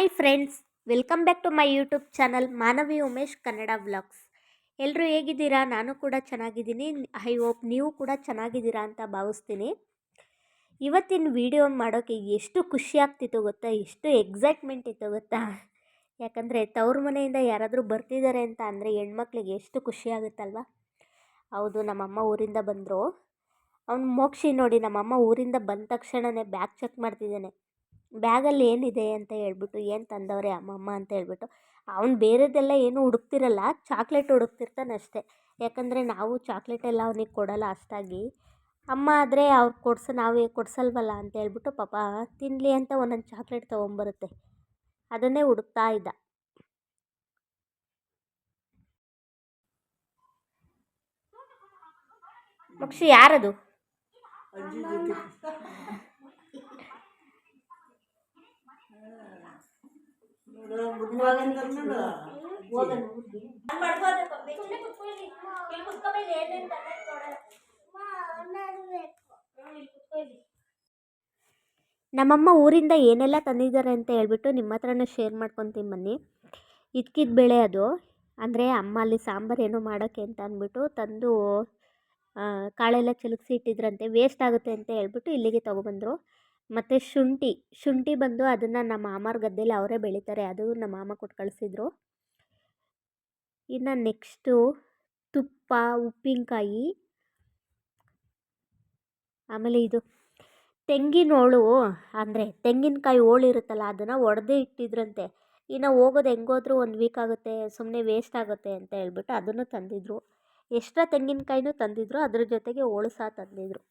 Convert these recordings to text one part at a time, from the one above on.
Hi friends, welcome back to my YouTube channel Manavi Umesh Kannada vlogs. ಎಲ್ಲರೂ ಹೇಗಿದ್ದೀರಾ? ನಾನು ಕೂಡ ಚೆನ್ನಾಗಿದ್ದೀನಿ. ಐ ಹೋಪ್ ನೀವು ಕೂಡ ಚೆನ್ನಾಗಿದ್ದೀರಾ ಅಂತ ಭಾವಿಸ್ತೀನಿ. ಇವತ್ತಿನ ವಿಡಿಯೋ ಮಾಡೋಕ್ಕೆ ಎಷ್ಟು ಖುಷಿ ಆಗ್ತಿತ್ತು ಗೊತ್ತಾ, ಎಷ್ಟು ಎಕ್ಸೈಟ್ಮೆಂಟ್ ಇತ್ತು ಗೊತ್ತಾ. ಯಾಕಂದರೆ ತವ್ರ ಮನೆಯಿಂದ ಯಾರಾದರೂ ಬರ್ತಿದ್ದಾರೆ ಅಂತ ಅಂದರೆ ಹೆಣ್ಮಕ್ಳಿಗೆ ಎಷ್ಟು ಖುಷಿ ಆಗುತ್ತಲ್ವ. ಹೌದು, ನಮ್ಮಮ್ಮ ಊರಿಂದ ಬಂದರು. ಅವ್ನು ಮೋಕ್ಷಿ ನೋಡಿ, ನಮ್ಮಮ್ಮ ಊರಿಂದ ಬಂದ ತಕ್ಷಣವೇ ಬ್ಯಾಗ್ ಚೆಕ್ ಮಾಡ್ತಿದ್ದಾನೆ. ಬ್ಯಾಗಲ್ಲಿ ಏನಿದೆ ಅಂತ ಹೇಳ್ಬಿಟ್ಟು, ಏನು ತಂದವ್ರೆ ಅಮ್ಮಮ್ಮ ಅಂತ ಹೇಳ್ಬಿಟ್ಟು. ಅವ್ನು ಬೇರೆದೆಲ್ಲ ಏನು ಹುಡುಕ್ತಿರಲ್ಲ, ಚಾಕ್ಲೇಟ್ ಹುಡುಕ್ತಿರ್ತಾನೆ ಅಷ್ಟೇ. ಯಾಕಂದರೆ ನಾವು ಚಾಕ್ಲೇಟೆಲ್ಲ ಅವನಿಗೆ ಕೊಡಲ್ಲ ಅಷ್ಟಾಗಿ. ಅಮ್ಮ ಆದರೆ ಅವ್ರು ನಾವೇ ಕೊಡ್ಸಲ್ವಲ್ಲ ಅಂತ ಹೇಳ್ಬಿಟ್ಟು ಪಾಪ ತಿನ್ನಲಿ ಅಂತ ಒಂದೊಂದು ಚಾಕ್ಲೇಟ್ ತೊಗೊಂಬರುತ್ತೆ. ಅದನ್ನೇ ಹುಡುಕ್ತಾ ಇದ್ದ. ಮಕ್ಷಿ ಯಾರದು? ನಮ್ಮಮ್ಮ ಊರಿಂದ ಏನೆಲ್ಲ ತಂದಿದ್ದಾರೆ ಅಂತ ಹೇಳ್ಬಿಟ್ಟು ನಿಮ್ಮ ಹತ್ರನೂ ಶೇರ್ ಮಾಡ್ಕೊತೀನಿ ಬನ್ನಿ. ಇದ್ಕಿದ ಬೇಳೆ ಅದು, ಅಂದರೆ ಅಮ್ಮ ಅಲ್ಲಿ ಸಾಂಬಾರು ಏನೋ ಮಾಡೋಕ್ಕೆ ಅಂತ ಅಂದ್ಬಿಟ್ಟು ತಂದು ಕಾಳೆಲ್ಲ ಚಿಲುಕ್ಸಿ ಇಟ್ಟಿದ್ರಂತೆ, ವೇಸ್ಟ್ ಆಗುತ್ತೆ ಅಂತ ಹೇಳ್ಬಿಟ್ಟು ಇಲ್ಲಿಗೆ ತೊಗೊಬಂದರು. ಮತ್ತು ಶುಂಠಿ ಬಂದು ಅದನ್ನು ನಮ್ಮ ಮಾಮಾರ ಗದ್ದೆಯಲ್ಲಿ ಅವರೇ ಬೆಳೀತಾರೆ, ಅದು ನಮ್ಮ ಮಾಮ ಕೊಟ್ಟು ಕಳಿಸಿದ್ರು. ಇನ್ನು ನೆಕ್ಸ್ಟು ತುಪ್ಪ, ಉಪ್ಪಿನಕಾಯಿ, ಆಮೇಲೆ ಇದು ತೆಂಗಿನ ಹೋಳು, ಅಂದರೆ ತೆಂಗಿನಕಾಯಿ ಹೋಳು ಇರುತ್ತಲ್ಲ, ಅದನ್ನು ಒಡೆದೇ ಇಟ್ಟಿದ್ರಂತೆ. ಇನ್ನು ಹೋಗೋದು ಹೆಂಗೋದ್ರೂ 1 ವೀಕ್ ಆಗುತ್ತೆ, ಸುಮ್ಮನೆ ವೇಸ್ಟ್ ಆಗುತ್ತೆ ಅಂತ ಹೇಳ್ಬಿಟ್ಟು ಅದನ್ನು ತಂದಿದ್ರು. ಎಕ್ಸ್ಟ್ರಾ ತೆಂಗಿನಕಾಯಿನೂ ತಂದಿದ್ರು, ಅದ್ರ ಜೊತೆಗೆ ಹೋಳು ಸಹ ತಂದಿದ್ರು.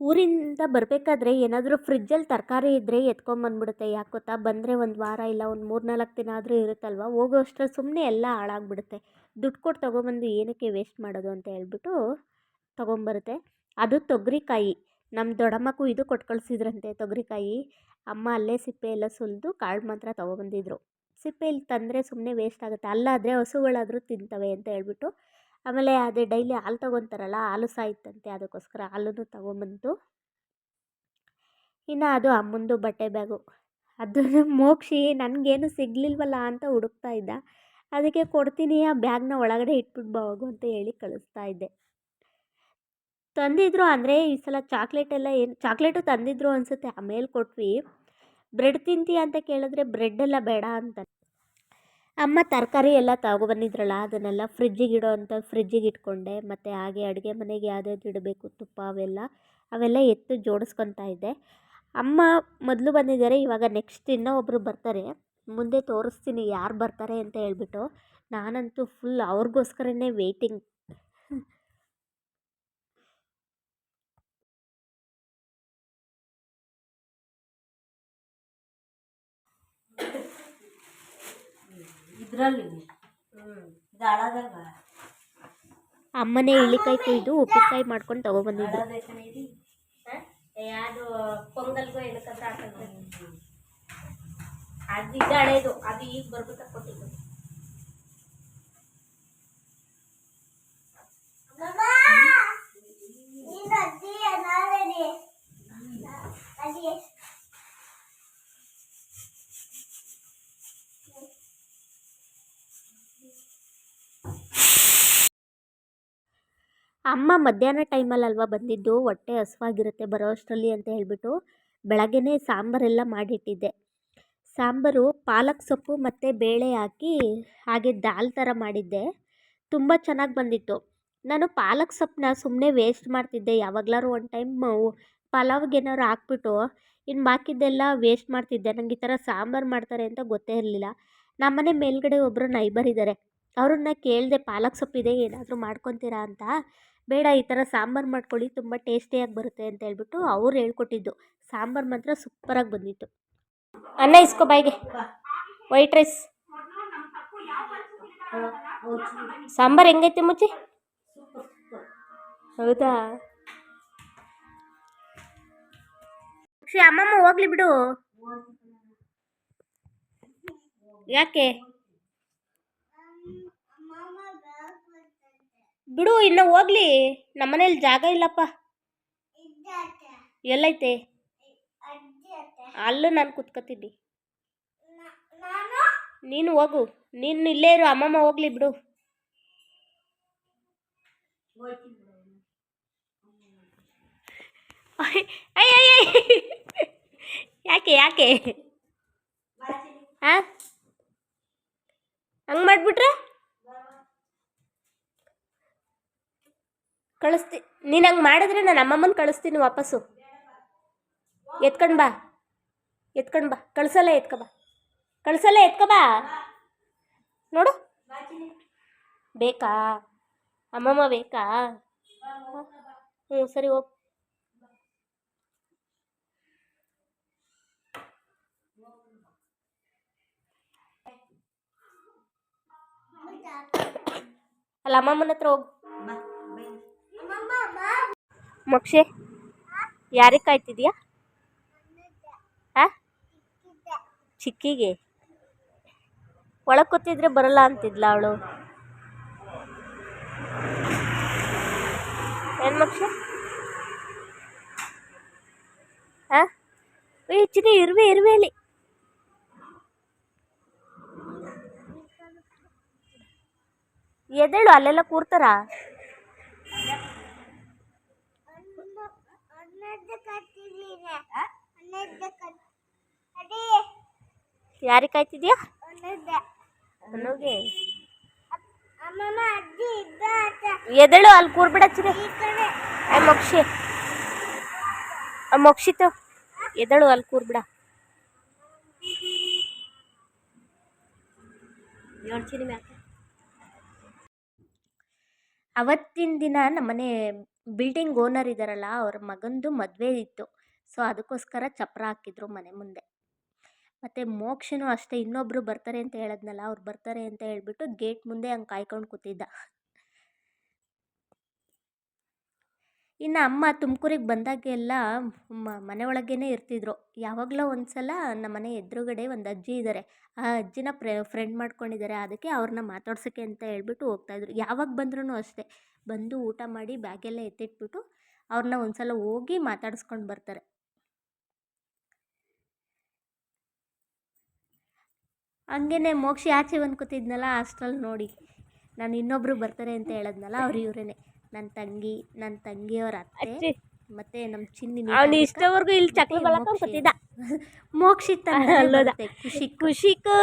ಊರಿಂದ ಬರಬೇಕಾದ್ರೆ ಏನಾದರೂ ಫ್ರಿಜ್ಜಲ್ಲಿ ತರಕಾರಿ ಇದ್ದರೆ ಎತ್ಕೊಂಬಂದ್ಬಿಡುತ್ತೆ. ಯಾಕೆ ಗೊತ್ತಾ, ಬಂದರೆ 1 ವಾರ ಇಲ್ಲ ಒಂದು 3-4 ದಿನ ಆದರೂ ಇರುತ್ತಲ್ವ. ಹೋಗೋ ಅಷ್ಟರಲ್ಲಿ ಸುಮ್ಮನೆ ಎಲ್ಲ ಹಾಳಾಗ್ಬಿಡುತ್ತೆ. ದುಡ್ಡು ಕೊಟ್ಟು ತೊಗೊಬಂದು ಏನಕ್ಕೆ ವೇಸ್ಟ್ ಮಾಡೋದು ಅಂತ ಹೇಳ್ಬಿಟ್ಟು ತೊಗೊಂಬರುತ್ತೆ. ಅದು ತೊಗರಿಕಾಯಿ, ನಮ್ಮ ದೊಡ್ಡಮ್ಮಕ್ಕೂ ಇದು ಕೊಟ್ಟು ಕಳಿಸಿದ್ರಂತೆ ತೊಗರಿಕಾಯಿ. ಅಮ್ಮ ಅಲ್ಲೇ ಸಿಪ್ಪೆ ಎಲ್ಲ ಸುಲಿದು ಕಾಳು ಮಾತ್ರ ತೊಗೊಬಂದಿದ್ರು. ಸಿಪ್ಪೆ ಇಲ್ಲಿ ತಂದರೆ ಸುಮ್ಮನೆ ವೇಸ್ಟ್ ಆಗುತ್ತೆ, ಅಲ್ಲಾದರೆ ಹಸುಗಳಾದರೂ ತಿಂತವೆ ಅಂತ ಹೇಳ್ಬಿಟ್ಟು. ಆಮೇಲೆ ಅದೇ ಡೈಲಿ ಹಾಲು ತೊಗೊತಾರಲ್ಲ, ಹಾಲು ಸಹ ಇತ್ತಂತೆ, ಅದಕ್ಕೋಸ್ಕರ ಹಾಲನ್ನು ತೊಗೊಂಬಂತು. ಇನ್ನು ಅದು ಅಮ್ಮಂದು ಬಟ್ಟೆ ಬ್ಯಾಗು, ಅದನ್ನು ಮೋಕ್ಷಿ ನನಗೇನು ಸಿಗಲಿಲ್ವಲ್ಲ ಅಂತ ಹುಡುಕ್ತಾ ಇದ್ದ. ಅದಕ್ಕೆ ಕೊಡ್ತೀನಿ, ಆ ಬ್ಯಾಗ್ನ ಒಳಗಡೆ ಇಟ್ಬಿಟ್ಟು ಹೋಗು ಅಂತ ಹೇಳಿ ಕಳಿಸ್ತಾ ಇದ್ದೆ. ತಂದಿದ್ರು ಅಂದರೆ ಈ ಸಲ ಚಾಕ್ಲೇಟು ತಂದಿದ್ರು ಅನಿಸುತ್ತೆ. ಆಮೇಲೆ ಕೊಟ್ವಿ. ಬ್ರೆಡ್ ತಿಂತೀಯ ಅಂತ ಕೇಳಿದ್ರೆ ಬ್ರೆಡ್ಡೆಲ್ಲ ಬೇಡ ಅಂತ. ಅಮ್ಮ ತರಕಾರಿ ಎಲ್ಲ ತಗೊಬಂದಿದ್ರಲ್ಲ, ಅದನ್ನೆಲ್ಲ ಫ್ರಿಜ್ಜಿಗೆ ಇಟ್ಕೊಂಡೆ. ಮತ್ತು ಹಾಗೆ ಅಡುಗೆ ಮನೆಗೆ ಯಾವ್ದಾದ್ರು ಇಡಬೇಕು, ತುಪ್ಪ ಅವೆಲ್ಲ ಎತ್ತು ಜೋಡಿಸ್ಕೊತಾ ಇದ್ದೆ. ಅಮ್ಮ ಮೊದಲು ಬಂದಿದ್ದಾರೆ, ಇವಾಗ ನೆಕ್ಸ್ಟ್ ಇನ್ನೂ ಒಬ್ಬರು ಬರ್ತಾರೆ, ಮುಂದೆ ತೋರಿಸ್ತೀನಿ ಯಾರು ಬರ್ತಾರೆ ಅಂತ ಹೇಳ್ಬಿಟ್ಟು. ನಾನಂತೂ ಫುಲ್ ಅವ್ರಿಗೋಸ್ಕರನೇ ವೆಯ್ಟಿಂಗ್. ಅಮ್ಮನೇ ಇಳಿಕಾಯಿ ಕೊಯ್ದು ಉಪ್ಪಿನಕಾಯಿ ಮಾಡ್ಕೊಂಡು ತೊಗೊಬಂದಿದ್ರು. ಅದು ಪೊಂಗಲ್ಗೂ ಎಳಕದ್ರ ಅದು ಇದು ಹಳೇದು, ಅದು ಈಗ ಬರ್ಬೇಕು ಕೊಟ್ಟಿದ್ದು. ಅಮ್ಮ ಮಧ್ಯಾಹ್ನ ಟೈಮಲ್ಲಲ್ವ ಬಂದಿದ್ದು, ಹೊಟ್ಟೆ ಹಸುವಾಗಿರುತ್ತೆ ಬರೋ ಅಷ್ಟರಲ್ಲಿ ಅಂತ ಹೇಳ್ಬಿಟ್ಟು ಬೆಳಗ್ಗೆನೇ ಸಾಂಬಾರೆಲ್ಲ ಮಾಡಿಟ್ಟಿದ್ದೆ. ಸಾಂಬಾರು ಪಾಲಕ್ ಸೊಪ್ಪು ಮತ್ತು ಬೇಳೆ ಹಾಕಿ ಹಾಗೆ ದಾಲ್ ಥರ ಮಾಡಿದ್ದೆ, ತುಂಬ ಚೆನ್ನಾಗಿ ಬಂದಿತ್ತು. ನಾನು ಪಾಲಕ್ ಸೊಪ್ಪನ್ನ ಸುಮ್ಮನೆ ವೇಸ್ಟ್ ಮಾಡ್ತಿದ್ದೆ. ಯಾವಾಗಲಾದ್ರು ಒಂದು ಟೈಮ್ ಪಲಾವ್ಗೆ ಏನಾದ್ರು ಹಾಕ್ಬಿಟ್ಟು ಇನ್ನು ಬಾಕಿದ್ದೆಲ್ಲ ವೇಸ್ಟ್ ಮಾಡ್ತಿದ್ದೆ. ನನಗೆ ಈ ಥರ ಸಾಂಬಾರು ಮಾಡ್ತಾರೆ ಅಂತ ಗೊತ್ತೇ ಇರಲಿಲ್ಲ. ನಮ್ಮನೆ ಮೇಲ್ಗಡೆ ಒಬ್ಬರು ನೈಬರ್ ಇದ್ದಾರೆ, ಅವ್ರನ್ನ ಕೇಳಿದೆ ಪಾಲಕ್ ಸೊಪ್ಪಿದೆ ಏನಾದರೂ ಮಾಡ್ಕೊತೀರಾ ಅಂತ. ಬೇಡ, ಈ ಥರ ಸಾಂಬಾರು ಮಾಡ್ಕೊಳ್ಳಿ, ತುಂಬ ಟೇಸ್ಟಿಯಾಗಿ ಬರುತ್ತೆ ಅಂತ ಹೇಳ್ಬಿಟ್ಟು ಅವ್ರು ಹೇಳ್ಕೊಟ್ಟಿದ್ದು. ಸಾಂಬಾರು ಮಾತ್ರ ಸೂಪರಾಗಿ ಬಂದಿತ್ತು. ಅನ್ನ ಇಸ್ಕೊ ಬಾಯಿಗೆ. ವೈಟ್ ರೈಸ್ ಸಾಂಬಾರು ಹೆಂಗೈತೆ ಮುಚ್ಚಿ? ಹೌದಾ? ಅಮ್ಮಮ್ಮ ಹೋಗ್ಲಿ ಬಿಡು. ಯಾಕೆ ಬಿಡು, ಇನ್ನು ಹೋಗ್ಲಿ. ನಮ್ಮನೇಲಿ ಜಾಗ ಇಲ್ಲಪ್ಪ. ಎಲ್ಲೈತೆ? ಅಲ್ಲೂ ನಾನು ಕುತ್ಕೋತೀನಿ. ನೀನು ಹೋಗು, ನೀನು ಇಲ್ಲೇ ಇರು, ಅಮ್ಮಮ್ಮ ಹೋಗ್ಲಿ ಬಿಡು. ಯಾಕೆ ಯಾಕೆ ಹಾಂ ಹಂಗೆ ಮಾಡಿಬಿಟ್ರೆ ನೀನು ಹಂಗೆ ಮಾಡಿದ್ರೆ ನಾನು ಅಮ್ಮಮ್ಮನ ಕಳಿಸ್ತೀನಿ ವಾಪಸ್ಸು. ಎತ್ಕೊಂಡು ಬಾ ಕಳ್ಸಲ್ಲ, ಎತ್ಕೊ ಬಾ ನೋಡು. ಬೇಕಾ ಅಮ್ಮಮ್ಮ ಬೇಕಾ? ಹ್ಞೂ ಸರಿ ಹೋಗಿ. ಅಲ್ಲ ಅಮ್ಮಮ್ಮನ ಹತ್ರ ಹೋಗು. ಮೋಕ್ಷೆ ಯಾರಿಗೆ ಕಾಯ್ತಿದ್ಯಾ? ಚಿಕ್ಕಿಗೆ ಒಳಗೆ ಕೂತಿದ್ರೆ ಬರಲ್ಲ ಅಂತಿದ್ಲ ಅವಳು. ಏನು ಮೋಕ್ಷ? ಚಿನ್ನಿ ಇರುವೆ ಅಲ್ಲಿ. ಎದ್ದೇಳು, ಅಲ್ಲೆಲ್ಲ ಕೂರ್ತಾರ. ಯಾರಿಗೆ ಕಾಯ್ತಿದ್ಯಾ? ನನಗೆ ಎದ್ದೇಳು, ಅಲ್ಲಿ ಕೂರ್ಬಿಡ ಚಿನ್ನಿ. ಮೋಕ್ಷಿತು ಎದ್ದೇಳು, ಅಲ್ಲಿ ಕೂರ್ಬಿಡ. ಅವತ್ತಿನ ದಿನ ನಮ್ಮನೆ ಬಿಲ್ಡಿಂಗ್ ಓನರ್ ಇದ್ದಾರಲ್ಲ, ಅವ್ರ ಮಗಂದು ಮದುವೆ ಇತ್ತು. ಸೊ ಅದಕ್ಕೋಸ್ಕರ ಚಪ್ರ ಹಾಕಿದ್ರು ಮನೆ ಮುಂದೆ. ಮತ್ತು ಮೋಕ್ಷನು ಅಷ್ಟೇ, ಇನ್ನೊಬ್ಬರು ಬರ್ತಾರೆ ಅಂತ ಹೇಳಿದ್ನಲ್ಲ, ಅವ್ರು ಬರ್ತಾರೆ ಅಂತ ಹೇಳ್ಬಿಟ್ಟು ಗೇಟ್ ಮುಂದೆ ಹಂಗೆ ಕಾಯ್ಕೊಂಡು ಕೂತಿದ್ದ. ಇನ್ನು ಅಮ್ಮ ತುಮಕೂರಿಗೆ ಬಂದಾಗೆಲ್ಲ ಮನೆ ಒಳಗೇ ಇರ್ತಿದ್ರು. ಯಾವಾಗಲೂ ಒಂದು ಸಲ ನಮ್ಮನೆ ಎದುರುಗಡೆ ಒಂದು ಅಜ್ಜಿ ಇದ್ದಾರೆ, ಆ ಅಜ್ಜಿನ ಫ್ರೆಂಡ್ ಮಾಡ್ಕೊಂಡಿದ್ದಾರೆ. ಅದಕ್ಕೆ ಅವ್ರನ್ನ ಮಾತಾಡ್ಸೋಕ್ಕೆ ಅಂತ ಹೇಳ್ಬಿಟ್ಟು ಹೋಗ್ತಾಯಿದ್ರು. ಯಾವಾಗ ಬಂದ್ರೂ ಅಷ್ಟೇ, ಬಂದು ಊಟ ಮಾಡಿ ಬ್ಯಾಗೆಲ್ಲ ಎತ್ತಿಟ್ಬಿಟ್ಟು ಅವ್ರನ್ನ ಒಂದು ಸಲ ಹೋಗಿ ಮಾತಾಡಿಸ್ಕೊಂಡು ಬರ್ತಾರೆ. ಹಂಗೇ ಮೋಕ್ಷಿ ಆಚೆ ಬಂದು ಕೂತಿದ್ನಲ್ಲ, ಅಷ್ಟರಲ್ಲಿ ನೋಡಿ ನಾನು ಇನ್ನೊಬ್ಬರು ಬರ್ತಾರೆ ಅಂತ ಹೇಳಿದ್ನಲ್ಲ, ಅವ್ರು ಇವರೇನೆ ನನ್ನ ತಂಗಿಯವರ ಅತ್ತೆ ಮತ್ತೆ ನಮ್ಮ ಚಿನ್ನಿ. ಇಷ್ಟವರೆಗೂ ಇಲ್ಲಿ ಚಕ್ಲಿ ಬಲಕೊಂಡು ಕೂತಿದ್ದ. ಮೋಕ್ಷಿತ್ ಅಂತ ಖುಷಿಗೂ ಇಷ್ಟು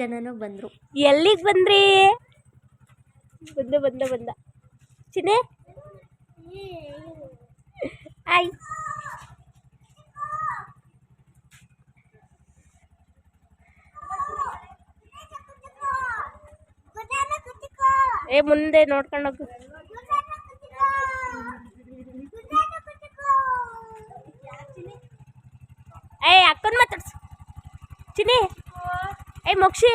ಜನನೂ ಬಂದರು. ಎಲ್ಲಿಗೆ ಬಂದ್ರಿ? ಬಂದ ಚಿನ್ನಿ ಆಯ್. ಮುಂದೆ ನೋಡ್ಕೊಂಡು ಹೋಗು. ಅಕ್ಕನ ಮಾತಾಡ್ಸು ಚಿನ್ನಿ. ಮೋಕ್ಷಿ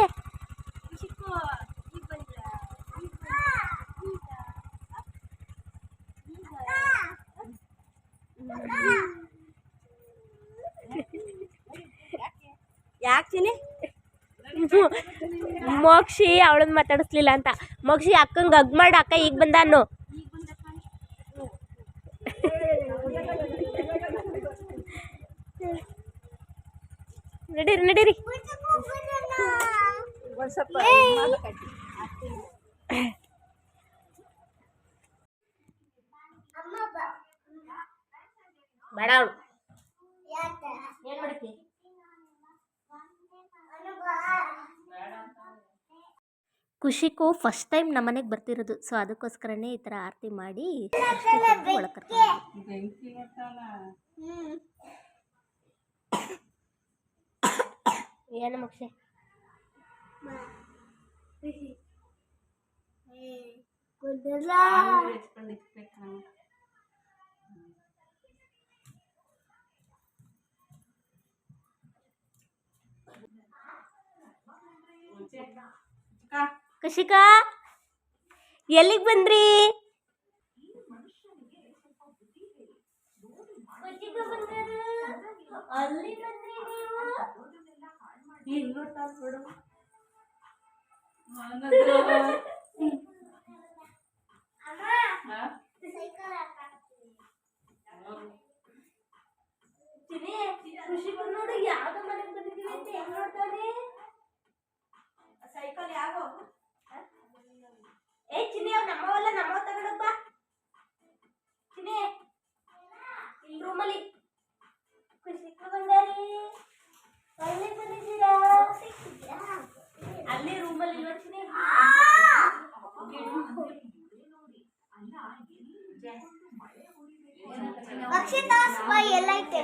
ಯಾಕೆ ಚಿನ್ನಿ? ಮೋಕ್ಷಿ ಅವಳನ್ನ ಮಾತಾಡಿಸ್ಲಿಲ್ಲ ಅಂತ. ಮೋಕ್ಷಿ ಅಕ್ಕಂಗೆ ಹಗ್ ಮಾಡು, ಅಕ್ಕ ಈಗ ಬಂದ ಅನ್ನು. ನಡೀರಿ ಬೇಡ ಅವಳು. ಖುಷಿಗೂ ಫಸ್ಟ್ ಟೈಮ್ ನಮ್ಮನೆಗೆ ಬರ್ತಿರೋದು. ಸೊ ಅದಕ್ಕೋಸ್ಕರನೇ ಈ ಥರ ಆರತಿ ಮಾಡಿ ಒಳಗೆ ಕರ್ಕೊಂಡು. ಏನು ಮೋಕ್ಷೆ? ಖುಷಿಕಾ ಎಲ್ಲಿಗೆ ಬಂದ್ರಿ? ಅಲ್ಲಿ ಬಂದ್ರಿ ನೀವು? ಖುಷಿ ನೋಡಿ ಯಾವ್ದೋ ಮನೆಗೆ ಬಂದಿದ್ದೀವಿ ಅಂತ ಹೆಂಗ್ ನೋಡ್ತಾನೆ. ಅವಲ್ಲ ನಮ್ಮ ತಗೊಂಡಪ್ಪ ಚಿನಿ ಇಲ್ಲಿ ರೂಮಲ್ಲಿ ಖುಷಿಕ ಬಂದಾರಿ ಒಳ್ಳೆ ಬಂದಿದ್ದೀರಾ ಅಲ್ಲಿ ರೂಮಲ್ಲಿ ಇಲ್ವ ಚಿನಿ ಅಕ್ಷಿತಾ ಸ್ಪೈ ಎಲ್ಲ ಐತೆ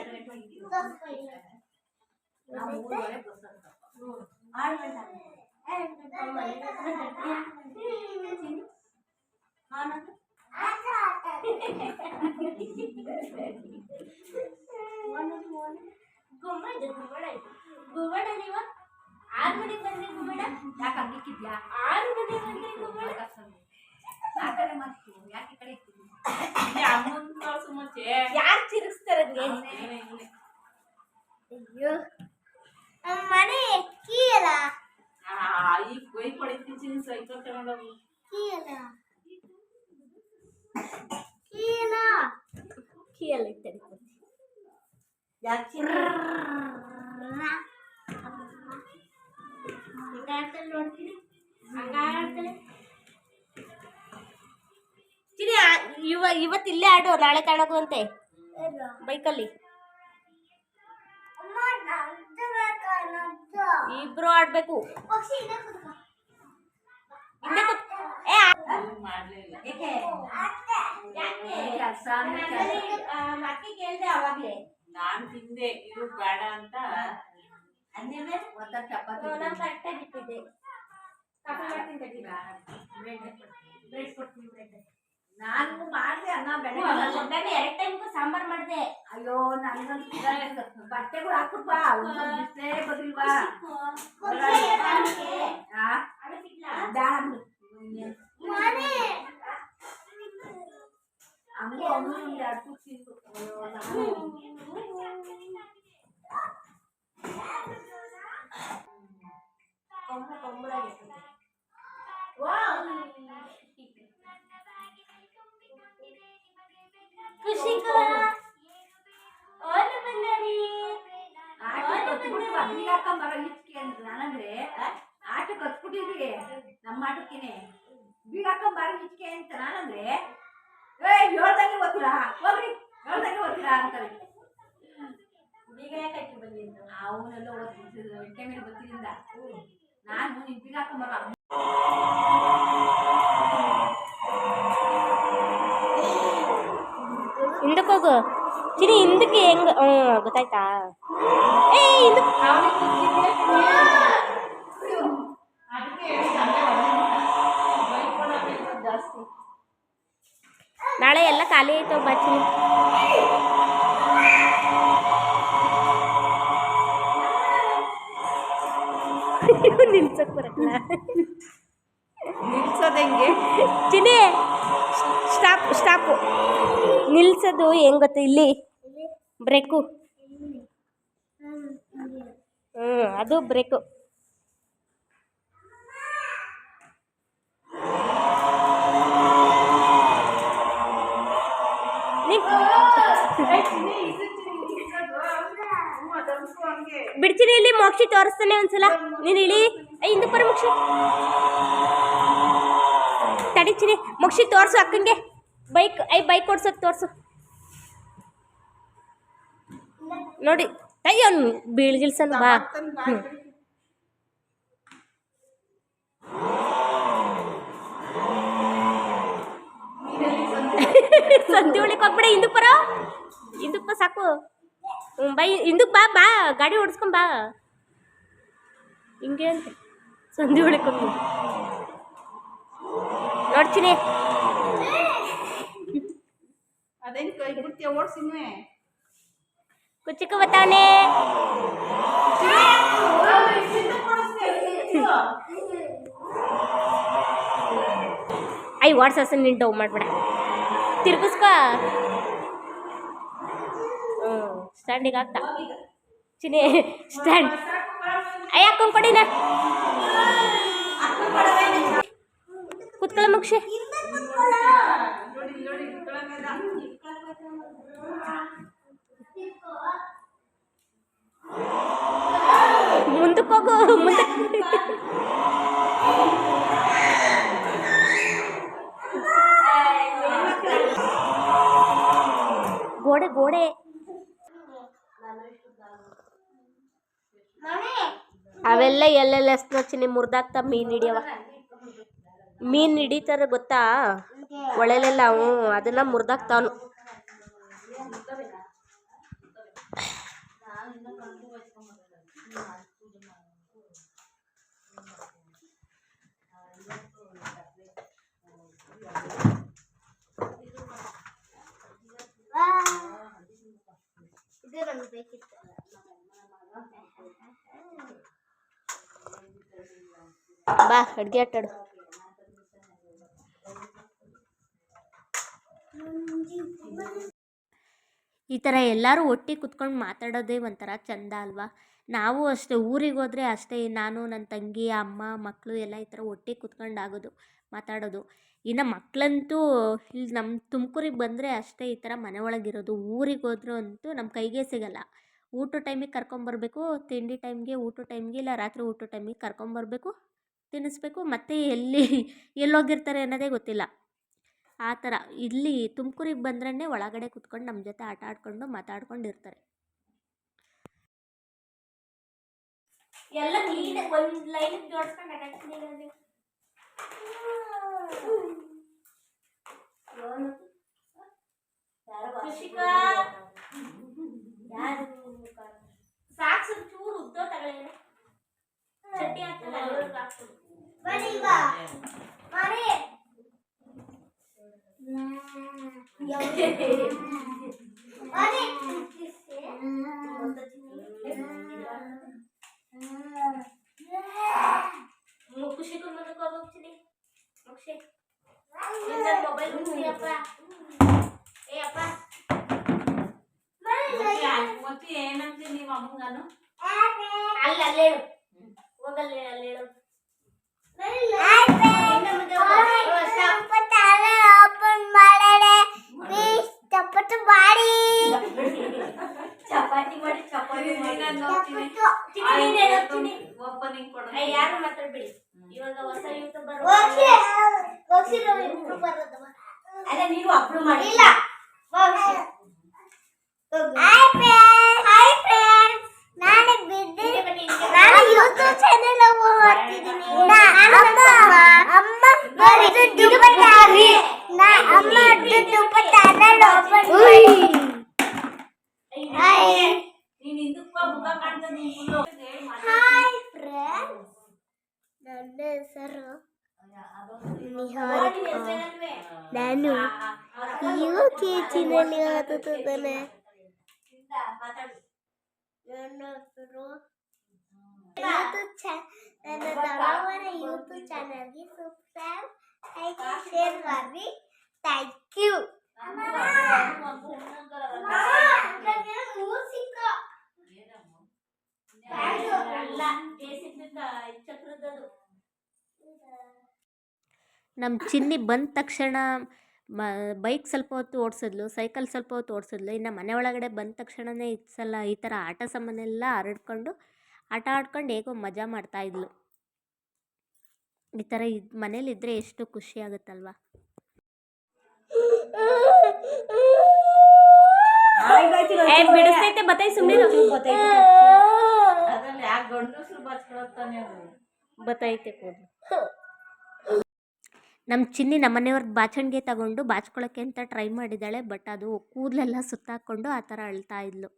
ಗುಮ್ಮಡ ನೀವ 6 ಮನೆಗೆ ಬಂದ್ರಿ ಗುಮ್ಮಡ ಯಾಕೆ ಅಂಗಿಕ್ಕಿದ್ಯಾ 6 ಮನೆಗೆ ಬಂದ್ರಿ ಗುಮ್ಮಡ ಆ ಕಡೆ ಮತ್ತು ಯಾಕೆ ಕಡೆ ಅಮ್ಮನ ಸುಮ್ಮನೆ ಯಾರು ಚಿರಿಸ್ತಾರೆ ಅಯ್ಯೋ ಮನೆ ಕೀ ಅಲ್ಲ ಈಗ ಬೈ ಪಡಿತೀನಿ ಸೈಕಲ್ ತಗೊಂಡೋಗಿ ಕೀ ಅಲ್ಲ ಕೀ ಅಲ್ಲ ಇತ್ತಡಿ ಯಾಕೆ ನೋಡ್ತೀನಿ ಹಂಗಾಡ್ತಲೆ ಚಿನಿ ಇವತ್ತು ಇಲ್ಲೇ ಆಡು ನಾಳೆ ಕಾಣಕುವಂತೆ ಬೈಕಲ್ಲಿ ಇಬ್ರು ಆಡ್ಬೇಕು ಅಕ್ಕಿ ಕೇಳ್ದೆ ಅವಾಗ್ಲೇ ನಾನ್ ತಿಂದೆ ಇದು ಬೇಡ ಅಂತ ಅಂದಿವೆ ಒಂದ ಚಪಾತಿ ಕರೆಕ್ಟ್ ಬಿಟ್ಟಿದ್ದೆ ಬ್ರೆಡ್ ಕೊಡ್ತೀನಿ ಬ್ರೆಡ್ ನಾನು ಮಾಡಿದೆ ಅನ್ನ ಬೆಳಗ್ಗೆ 2 ಟೈಮ್ಗೂ ಸಾಂಬಾರ್ ಮಾಡಿದೆ ಅಯ್ಯೋ ನನಗಂತೂ ಬಟ್ಟೆಗಳು ಹಾಕ್ಬಿಟ್ಟ ಬಿಸ್ಲೇ ಬದಿಲ್ವಾ ಹಂಗೂ ಅವನು 2 ತಿಂದು ಖುಷಿಕ ಓಲು ಬಂದಾರಿ ನಾನಂದ್ರೆ ಆಟಕ್ಕೆ ಹತ್ಬಿಟ್ಟಿದ್ವಿ ನಮ್ಮ ಆಟಕ್ಕೇನೆ ಬೀಗ ಹಾಕೊಂಬಾರ ಇಚ್ಕೆ ಅಂತ ನಾನಂದ್ರೆ ಹೇಳ್ದಂಗೆ ಗೊತ್ತಿಲ್ಲ ಹೋಗ್ರಿ ಹೇಳ್ದಂಗೆ ಗೊತ್ತಿಲ್ಲ ಅಂತಾರೆ ಬೀಗ ಯಾಕೆ ಹಾಕಿ ಬಂದಿದ್ದು ಅವನೆಲ್ಲ ಓದ್ತಿದ್ದು ಎಂಟೆ ಮೇಲೆ ಗೊತ್ತಿದ್ದಿಂದ ನಾನು ನಿನ್ ಬೀಗ ಹಾಕೊಂಬಾರ ಹಿಂದಕ್ಕೆ ಹೋಗು ಚಿನಿ ಹಿಂದಕ್ಕೆ ಹೆಂಗ ಗೊತ್ತಾಯ್ತಾ ಏ ನಾಳೆ ಎಲ್ಲ ಖಾಲಿ ಆಯ್ತು ಬಾ ಚಿನಿ ನಿಲ್ಸಕ್ ಬರಲ್ಲ ನಿಲ್ಸೋದು ಹೆಂಗೆ ಚಿನಿ ಸ್ಟಾಪು ನಿಲ್ಸೋದು ಹೆಂಗ್ ಗೊತ್ತ ಇಲ್ಲಿ ಬ್ರೇಕು ಅದು ಬ್ರೇಕು ಬಿಡ್ತೀನಿ ಇಲ್ಲಿ ಮೋಕ್ಷಿ ತೋರಿಸ್ತಾನೆ ಒಂದ್ಸಲ ನೀನು ಇಳಿ ಹಿಂದಕ್ಕೆ ಬರ ಮೋಕ್ಷಿ ತಡಿಚಿನಿ ಮೋಕ್ಷಿ ತೋರ್ಸು ಅಕ್ಕಂಗೆ ಬೈಕ್ ಓಡ್ಸೋದು ತೋರ್ಸು ನೋಡಿ ಅಯ್ಯೋ ಬೀಳ್ಗಿಲ್ಸನ್ ಬಾ ಸಂತಿ ಉಳಿಕ್ ಹೋಗ್ಬೇಡ ಹಿಂದಕ್ಕೆ ಬಾ ಸಾಕು ಬೈ ಹಿಂದಕ್ಕೆ ಬಾ ಗಾಡಿ ಓಡಿಸ್ಕೊಂಡ್ ಬಾ ಹಿಂಗೆ ಅಂತ ಸಂಧಿ ಉಳಿಕ್ ಹೋಗ್ತೀನಿ ನೋಡ್ತೀನಿ ಅದೇನು ಕೈ ಬಿಡ್ತೀಯ ಓಡಿಸಿನ್ವೆ ಕುಚಿಕ ಬತ್ತಾನೆ ಐ ವಾಟ್ಸಸ್ ನೀನು ಡೌ ಮಾಡ್ಬೇಡ ತಿರ್ಗಿಸ್ಕೊ ಸ್ಟ್ಯಾಂಡಿಗೆ ಆಗ್ತಾ ಚಿನಿ ಸ್ಟ್ಯಾಂಡ್ ಅಯ್ಯಕ್ಕ ಕೊಡಿನ ಕೂತ್ಕೊಳ್ಳ ಮುಕ್ಷಿ ಮುಂದಕ್ಕೆ ಹೋಗು ಮುಂದಕ್ಕೆ ಮನೆ ಅವೆಲ್ಲ ಎಲ್ಲೆಲ್ಲ ಎಷ್ಟೋ ಚಿನ್ನಿ ಮುರಿದಾಗ್ತಾ ಮೀನು ಹಿಡಿಯವ. ಮೀನು ಹಿಡಿತಾರೆ ಗೊತ್ತಾ, ಒಳೆಲೆಲ್ಲ ಅವು ಅದನ್ನ ಮುರಿದಾಕ್ತಾವನು. ಇದು ನಮ್ಗೆ ಬೇಕಿತ್ತು. ಬಾ ಅಡ್ಗೆ ಆಟಾಡು. ಈ ಥರ ಎಲ್ಲರೂ ಒಟ್ಟಿಗೆ ಕುತ್ಕೊಂಡು ಮಾತಾಡೋದೇ ಒಂಥರ ಚಂದ ಅಲ್ವಾ. ನಾವು ಅಷ್ಟೇ ಊರಿಗೆ ಹೋದರೆ ಅಷ್ಟೇ, ನಾನು ನನ್ನ ತಂಗಿ ಅಮ್ಮ ಮಕ್ಕಳು ಎಲ್ಲ ಈ ಥರ ಒಟ್ಟಿಗೆ ಕುತ್ಕೊಂಡು ಆಗೋದು ಮಾತಾಡೋದು. ಇನ್ನು ಮಕ್ಕಳಂತೂ ಇಲ್ಲಿ ನಮ್ಮ ತುಮಕೂರಿಗೆ ಬಂದರೆ ಅಷ್ಟೇ ಈ ಥರ ಮನೆ ಒಳಗಿರೋದು. ಊರಿಗೆ ಹೋದ್ರೂ ಅಂತೂ ನಮ್ಮ ಕೈಗೆ ಸಿಗಲ್ಲ. ಊಟ ಟೈಮಿಗೆ ಕರ್ಕೊಂಬರ್ಬೇಕು, ತಿಂಡಿ ಟೈಮ್ಗೆ ಊಟ ಟೈಮ್ಗೆ ಇಲ್ಲ ರಾತ್ರಿ ಊಟ ಟೈಮಿಗೆ ಕರ್ಕೊಂಬರ್ಬೇಕು, ತಿನ್ನಿಸ್ಬೇಕು, ಮತ್ತು ಎಲ್ಲೋಗಿರ್ತಾರೆ ಅನ್ನೋದೇ ಗೊತ್ತಿಲ್ಲ. ಆ ಥರ ಇಲ್ಲಿ ತುಮಕೂರಿಗೆ ಬಂದ್ರೇ ಒಳಗಡೆ ಕುತ್ಕೊಂಡು ನಮ್ಮ ಜೊತೆ ಆಟ ಆಡ್ಕೊಂಡು ಮಾತಾಡ್ಕೊಂಡಿರ್ತಾರೆ. ಎಲ್ಲ ನೀನು ಒಂದು ಲೈನಿಗೆ ಜೋಡಿಸ್ಕೊಂಡು ಆಟಾಡ್ತೀನಿ. ಸಾಕ್ಸ್ ಚೂರು ಉದ್ದೋ ತಗೊಳ್ಳಿ, ಚಟ್ನಿ ಹಾಕ್ತಲ್ಲ ಬನ್ನಿ ಬಾ ಮನೆ ಖುಷಿ ಕುರ್ಮದಕ್ಕೆ ಹೋಗ್ತೀನಿ. ಮೊಬೈಲ್ ಅಪ್ಪ ಏ ಅಪ್ಪ ಏನಂತೀನಿ ನೀವು ಅಮ್ಮಂಗಾನು ಅಲ್ಲೇಳು ಹೋಗಲ್ಲ ಅಲ್ಲೇಳು. ಚಪಾತಿ ಮಾಡಿ ಓಪನಿಂಗ್ ಕೊಡ ಯಾರು ಮಾತಾಡ್ಬಿಡಿ. ಇವಾಗ ಹೊಸ ಯೂಟ್ಯೂಬರ್ ಅದೇ ನೀನು ಅಪ್ಲೋಡ್ ಮಾಡಿಲ್ಲ. ನೀನ್ ಹಿಂದಕ್ಕೆ ಮುಖ ಕಾಣ್ತದೆ ನನ್ನ ಹೆಸರು ನಿಹಾರಿಕಾ. ನಾನು ಯುಕೆಜಿನಲ್ಲಿ ಓದುತ್ತಿದ್ದೇನೆ. ನನ್ನ ಹೆಸರು ನನ್ನ ದೊಡ್ಡಮ್ಮನ ಯೂಟ್ಯೂಬ್ ಚಾನಲ್ಗೆ ಸಬ್ಸ್ಕ್ರೈಬ್ ಆಗಿ ಶೇರ್ ಮಾಡಿ. Thank you. ನಮ್ಮ ಚಿನ್ನಿ ಬಂದ ತಕ್ಷಣ ಬೈಕ್ ಸ್ವಲ್ಪ ಹೊತ್ತು ಓಡಿಸಿದ್ಲು, ಸೈಕಲ್ ಸ್ವಲ್ಪ ಹೊತ್ತು ಓಡಿಸಿದ್ಲು. ಇನ್ನು ಮನೆ ಒಳಗಡೆ ಬಂದ ತಕ್ಷಣವೇ ಸಲ ಈ ಥರ ಆಟ ಸಾಮಾನೆಲ್ಲ ಹರಡ್ಕೊಂಡು ಆಟ ಆಡ್ಕೊಂಡು ಹೇಗೋ ಮಜಾ ಮಾಡ್ತಾಯಿದ್ಲು. ಈ ಥರ ಮನೇಲಿದ್ದರೆ ಎಷ್ಟು ಖುಷಿ ಆಗುತ್ತಲ್ವ. ಬಿಡಿಸ್ತೈತೆ ಬತ್ತಾಯಿ ಸುಮ್ಮನೆ ಅದ್ರಲ್ಲಿ ಯಾಕೆ ಗಂಡಸರು ಬಚ್ಕೊಳ್ತಾನೆ ಬತ್ತೈತೆ ಕೂದಲು. ನಮ್ಮ ಚಿನ್ನಿ ನಮ್ಮನೆಯವ್ರದ್ದು ಬಾಚಣಿಗೆ ತಗೊಂಡು ಬಾಚ್ಕೊಳ್ಳೋಕ್ಕೆ ಅಂತ ಟ್ರೈ ಮಾಡಿದ್ದಾಳೆ. ಬಟ್ ಅದು ಕೂದಲೆಲ್ಲ ಸುತ್ತಾಕೊಂಡು ಆ ಥರ ಅಳ್ತಾ ಇದ್ಲು.